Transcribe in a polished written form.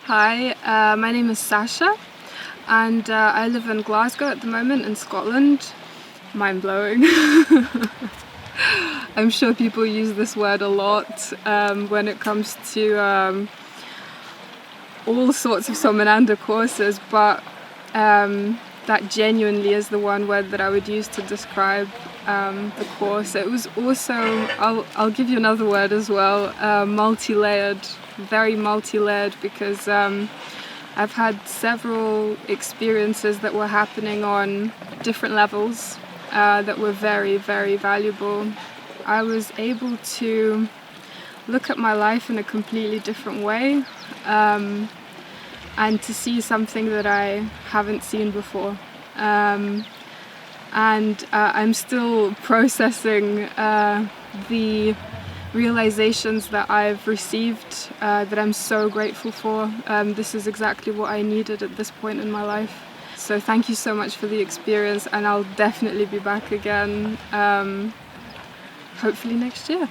Hi, my name is Sasha and I live in Glasgow at the moment in Scotland. Mind-blowing. I'm sure people use this word a lot when it comes to all sorts of Somananda courses, but that genuinely is the one word that I would use to describe the course. It was also, I'll give you another word as well, multi-layered, very multi-layered, because I've had several experiences that were happening on different levels that were very, very valuable. I was able to look at my life in a completely different way and to see something that I haven't seen before. And I'm still processing the realizations that I've received that I'm so grateful for. This is exactly what I needed at this point in my life. So thank you so much for the experience, and I'll definitely be back again, hopefully next year.